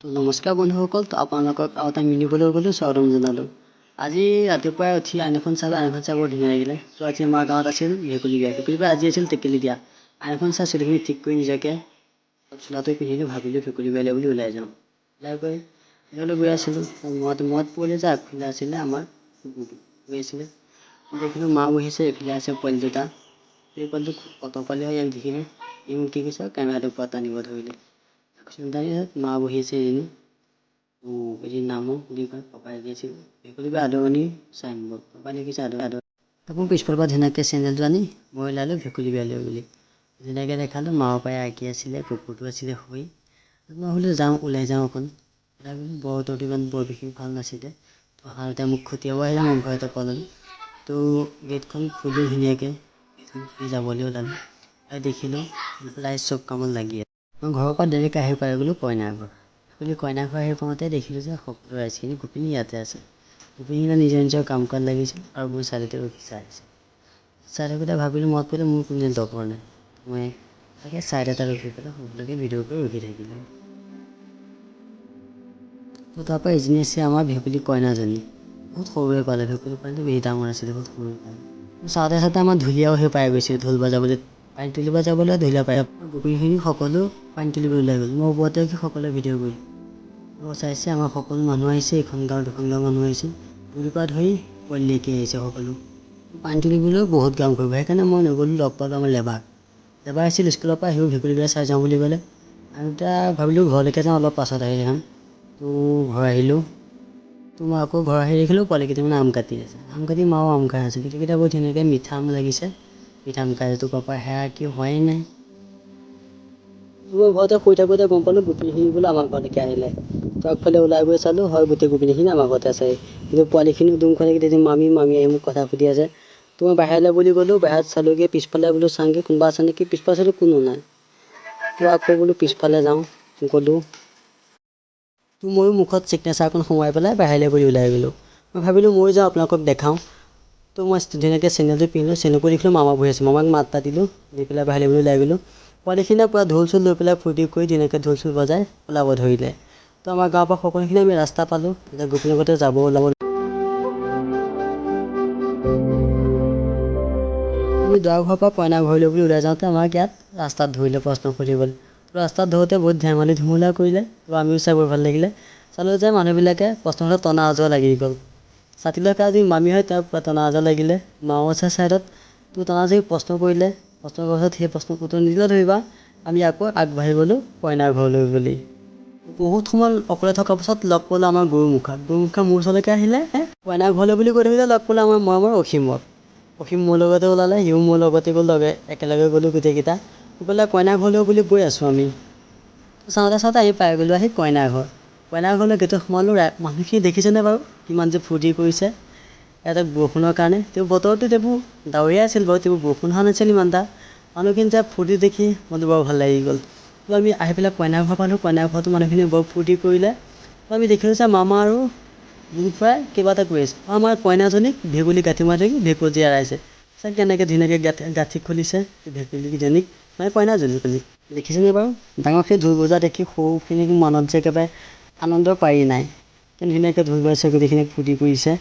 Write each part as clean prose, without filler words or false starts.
তো নমস্কাৰ বন্ধুসকল, তো আপোনালোকক আৰু এটা মিনি ব্লগলৈ গ'লোঁ স্বাগতম জনালোঁ। আজি ৰাতিপুৱাই উঠি আইনখন চালোঁ, আইনখন চাই বৰ ধুনীয়া লাগিলে। তো আজি আমাৰ গাঁৱত আছিল ভেকুলী বিয়া, ভেকুলী বিয়া আজি আছিল টেকেলি দিয়া। আইনখন চাই চুলিখিনি ঠিক কৰি নিজকে চোলাটো পিন্ধিলোঁ, ভাবিলোঁ ভেকুলী বিয়ালৈ বুলি ওলাই যাওঁ। ওলাই গৈ ইয়ালৈ গৈ আছিলোঁ, মূৰত পৰিলে যে আগফালে আছিলে আমাৰ গৈ আছিলে। দেখিলোঁ মা বহিছে, এইফালে আছে পোৱালি দুটা। এই পোৱালিটো অট' পোৱালি হয়, ইয়াক দেখিলোঁ ই মোক কি কৈছে, কেমেৰাটোৰ ওপৰত টানিব ধৰিলে। তাৰপিছত মা বহিছে এজনী, এজনী নামো বুলি কয়, পাপাই লিখিছিল ভেকুলী বিয়া আদৰণি চাইনবোৰ্ড, পাপাই লিখিছে আদৰণি। তাকো পিছফালৰ পৰা ধুনীয়াকৈ চেণ্ডেলটো আনি মই ওলালোঁ ভেকুলী বিয়ালৈ বুলি। ধুনীয়াকৈ দেখালোঁ, মাৰ পাই আঁকি আছিলে, কুকুৰটো আছিলে শুই। মই বোলো যাওঁ, ওলাই যাওঁ অকণ। ওলাই গ'লোঁ, বতৰটো ইমান বৰ বিশেষ ভাল নাছিলে। তো সাৰতে মোক খটিয়াব আহিলে, মই ঘৰতে পালোঁ। তো গেটখন খুলি ধুনীয়াকৈ গেটখন খুলি যাবলৈ ওলালোঁ, দেখিলোঁ প্ৰায় চব কামত লাগি আছে। মই ঘৰৰ পৰা দেৰিকৈ আহি পাই গ'লোঁ কইনাঘৰ। কইনাঘৰ আহি পাওঁতে দেখিলোঁ যে সকলো ৰাইজখিনি গোপিনী ইয়াতে আছে। গোপিনীখিনিয়ে নিজৰ নিজৰ কাম কৰাত লাগিছিল আৰু মোৰ চাইডতে ৰখি চাই আছে। চাই থাকোঁতে ভাবিলোঁ, মনত পৰিলে মোৰ কোনো লগৰ নাই। মই তাকে চাইড এটা ৰখি পেলাই সকলোকে ভিডিঅ' কৰি ৰখি থাকিলোঁ। তো তাৰপৰা এজনী আছে আমাৰ ভেকুলী কইনাজনী, বহুত সৰুৱে পালে। ভেকুলী পোৱালিটো বেছি ডাঙৰ নাছিলে, বহুত সৰুৱে পালে। চাওঁতে চাওঁতে আমাৰ ঢুলীয়াও সেই পাই গৈছে, ঢোল বজাবলৈ, পানী তুলিব যাবলৈ ঢুলীয়া পাই। গোপিনীখিনি সকলো পানী তুলিবলৈ ওলাই গ'ল। মই ওপৰতে ৰখি সকলোৱে ভিডিঅ' কৰিলোঁ। চাইছে আমাৰ সকলো মানুহ আহিছে, এখন গাঁৱৰ দুখন গাঁৱৰ মানুহ আহিছে, বুঢ়ীৰ পৰা ধৰি পোৱালিলৈকে আহিছে সকলো। পানী তুলিবলৈও বহুত কাম কৰিব, সেইকাৰণে মই নগ'লোঁ। লগ পালোঁ আমাৰ লেবাৰ আহিছিল স্কুলৰ পৰা, আহিও ভেকুলী বিয়া চাই যাওঁ বুলি ক'লে। আমি এতিয়া ভাবিলোঁ ঘৰলৈকে যাওঁ, অলপ পাছত আহি যাম। তো ঘৰ আহিলোঁ। তো মই আকৌ ঘৰ আহি দেখিলোঁ পোৱালি কেইটামানে আম কাটি আছে, আম কাটি মাও আম খাই আছে। গোটেইকেইটা বহুত ধুনীয়াকৈ মিঠা আম লাগিছে, মিঠা আম খাই আছে। তো পাপা সেয়া কি হোৱাই নাই। মই ঘৰতে শুই থাকোঁতে গম পালোঁ গোপিনীখিনি বোলে আমাৰ ঘৰলৈকে আহিলে। তো আগফালে ওলাই গৈ চালোঁ, হয় গোটেই গোপিনীখিনি আমাৰ ঘৰতে আছে। কিন্তু পোৱালিখিনিও দুম খালে, কেতিয়া মামী মামী আহি মোক কথা সুধি আছে। তো মই বাহিৰলৈ বুলি গ'লোঁ, বাহিৰত চালোঁগৈ, পিছফালে বোলো চাওঁগৈ কোনোবা আছে নেকি, পিছফালে চালোঁ কোনো নাই। তো আকৌ বোলো পিছফালে যাওঁ, গ'লোঁ। তো ময়ো মুখত ছিগনেচাৰখন সোমাই পেলাই বাহিৰলৈ বুলি ওলাই গ'লোঁ। মই ভাবিলোঁ ময়ো যাওঁ, আপোনালোকক দেখাওঁ। তো মই ধুনীয়াকৈ চেণ্ডেলটো পিন্ধিলোঁ, চেণ্ডেলটো দেখিলোঁ মামা বহি আছে, মামাক মাত এটা দিলোঁ, দি পেলাই বাহিৰলৈ বুলি ওলাই গ'লোঁ। পোৱালিখিনিয়ে পূৰা ঢোল চোল লৈ পেলাই ফূৰ্তি কৰি ধুনীয়াকৈ ঢোল চোল বজাই ওলাব ধৰিলে। তো আমাৰ গাঁৱৰ পৰা সকলোখিনি আমি ৰাস্তা পালোঁ, এতিয়া গোপিনীৰ লগতে যাব ওলাব। আমি দৰাঘৰৰ পৰা কইনা ঘৰলৈ বুলি ওলাই যাওঁতে আমাক ইয়াত ৰাস্তাত ধৰিলে প্ৰশ্ন সুধিবলৈ। ৰাস্তাত ধৰোঁতে বহুত ধেমালি ধুমুলা কৰিলে, তো আমিও চাই বৰ ভাল লাগিলে। চালোঁ যে মানুহবিলাকে প্ৰশ্ন সোধোতে টনা আজোৰা লাগি গ'ল। ছাতিলৈ আজি মামী হয়, তেওঁ পূৰা টনা আজোৰা লাগিলে। মাও আছে ছাইডত, তো টনা আজৰি প্ৰশ্ন কৰিলে। প্ৰশ্ন কৰাৰ পাছত সেই প্ৰশ্নৰ উত্তৰ নিদিলেও ধৰিবা, আমি আকৌ আগবাঢ়ি গ'লোঁ কইনা ঘৰলৈ বুলি। বহুত সময় অকলে থকাৰ পাছত লগ পালোঁ আমাৰ গৰুমুখা মোৰ ওচৰলৈকে আহিলে। কইনা ঘৰলৈ বুলি কৈ থাকোঁতে লগ পালোঁ আমাৰ মৰমৰ অসীমক। অসীম মোৰ লগতে ওলালে, সিও মোৰ লগতে গ'ল, একেলগে গ'লোঁ গোটেইকেইটা। গ'লে কইনা ঘৰলৈ বুলি গৈ আছোঁ আমি। চাওঁতে চাওঁতে আমি পাই গ'লোঁ আহি কইনা ঘৰ। কইনা ঘৰলৈ গেটত সোমালোঁ, মানুহখিনি দেখিছেনে বাৰু কিমান যে ফূৰ্তি কৰিছে ইয়াতে বৰষুণৰ কাৰণে। তেওঁ বতৰটো এইবোৰ ডাৱৰীয়া আছিল বাৰু, তেওঁ বৰষুণ হোৱা নাছিল ইমান এটা। মানুহখিনি যে ফূৰ্তি দেখি মনটো বৰ ভাল লাগি গ'ল। তো আমি আহি পেলাই কইনা ঘৰ পালোঁ, কইনা ঘৰতো মানুহখিনি বৰ ফূৰ্তি কৰিলে। তো আমি দেখিলোঁ যে মামা আৰু খুৰাই কিবা এটা কৰি আছে। আমাৰ কইনাজনীক ভেকুলী গাঁঠি মাৰি ভেকুলী এৰাইছে। চাই কেনেকৈ ধুনীয়াকৈ গাঁঠি খুলিছে ভেকুলীজনীক, মানে কইনাজনীক। দেখিছেনে বাৰু, ডাঙৰখিনি ঢোল বজা দেখি সৰুখিনিক মনত যে একেবাৰে আনন্দ পাৰি নাই। কেনে ধুনীয়াকৈ ঢোল বজাইছে, গোটেইখিনিয়ে ফূৰ্তি কৰিছে।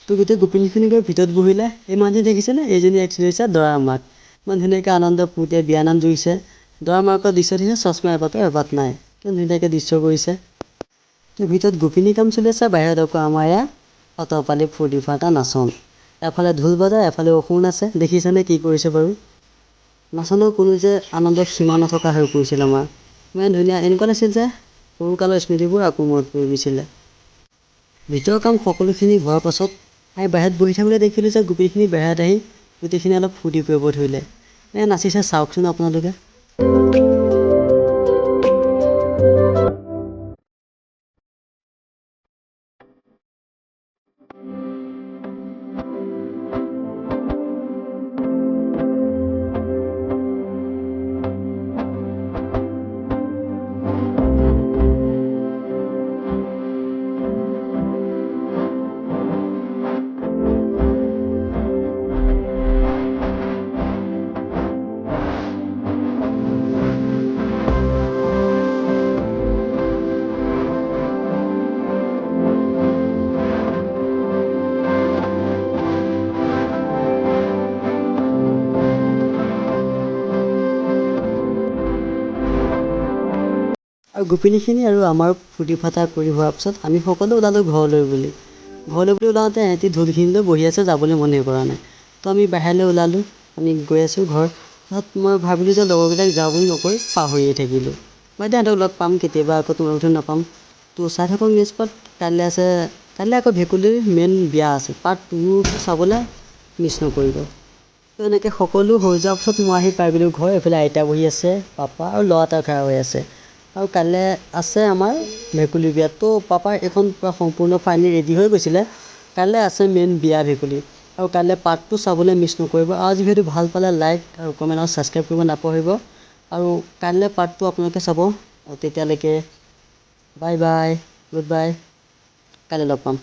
তো গোটেই গোপিনীখিনি গৈ ভিতৰত বহিলে। এই মানুহজনী দেখিছেনে, এইজনী একচুৱেলি হৈছে দৰা মাক। ইমান ধুনীয়াকৈ আনন্দ ফূৰ্তিৰে বিয়ানাম জুৰিছে। দৰা মাকৰ দৃশ্য দেখিছে, চশমা এপাত নাই, কিমান ধুনীয়াকৈ দৃশ্য কৰিছে। তো ভিতৰত গোপিনী কাম চলি আছে, বাহিৰত আকৌ আমাৰ এয়া অতপালি ফূৰ্তি ফাৰ্তা নাচন। এফালে ঢোল বজায়, এফালে অসুৰ নাচে, দেখিছেনে কি কৰিছে বাৰু। নাচনৰ কোনো যে আনন্দৰ সীমা নথকা হৈ পৰিছিল আমাৰ। ইমান ধুনীয়া, এনেকুৱা লাগিছিল যে সৰুকালৰ স্মৃতিবোৰ আকৌ মনত পৰি গৈছিলে। ভিতৰৰ কাম সকলোখিনি হোৱাৰ পাছত আমি বাহিৰত বহি থাকোঁতে দেখিলোঁ যে গোপিনীখিনি বাহিৰত আহি গোটেইখিনি অলপ ফূৰ্তি কৰিব ধৰিলে। নাচিছে চাওকচোন আপোনালোকে। আৰু গোপিনীখিনি আৰু আমাৰ ফূৰ্তি ফাৰ্তা কৰি হোৱাৰ পিছত আমি সকলো ওলালোঁ ঘৰলৈ বুলি ওলাওঁতে এহেঁতি ঢোলখিনিলৈ বহি আছে, যাবলৈ মনেই কৰা নাই। তো আমি বাহিৰলৈ ওলালোঁ, আমি গৈ আছোঁ ঘৰ। তাত মই ভাবিলোঁ যে লগৰকেইটাক যাওঁ বুলি নকৈ পাহৰিয়ে থাকিলোঁ। মই এতিয়া সিহঁতক লগ পাম কেতিয়াবা, আকৌ তোমালোকক নাপাম। তো চাই থাকক নিউজপাত। কাইলৈ আকৌ ভেকুলীৰ মেইন বিয়া আছে, পাৰ্ট 2 চাবলৈ মিছ নকৰিব। তো এনেকৈ সকলো হৈ যোৱাৰ পিছত মই আহি পাই গ'লোঁ ঘৰ। এইফালে আইতা বহি আছে, পাপা আৰু ল'ৰা এটা খাৰা হৈ আছে। আৰু কাইলৈ আছে আমাৰ ভেকুলীৰ বিয়া। তো পাপাৰ এইখন পূৰা সম্পূৰ্ণ ফাইনেলি ৰেডি হৈ গৈছিলে। কাইলৈ আছে মেইন বিয়া ভেকুলী। আৰু কাইলৈ পাৰ্ট 2 চাবলৈ মিছ নকৰিব। আৰু আজি ভিডিঅ'টো ভাল পালে লাইক আৰু কমেণ্ট আৰু ছাবস্ক্ৰাইব কৰিব নাপাহৰিব। আৰু কাইলৈ পাৰ্ট 2 আপোনালোকে চাব। আৰু তেতিয়ালৈকে বাই বাই, গুড বাই, কাইলৈ লগ পাম।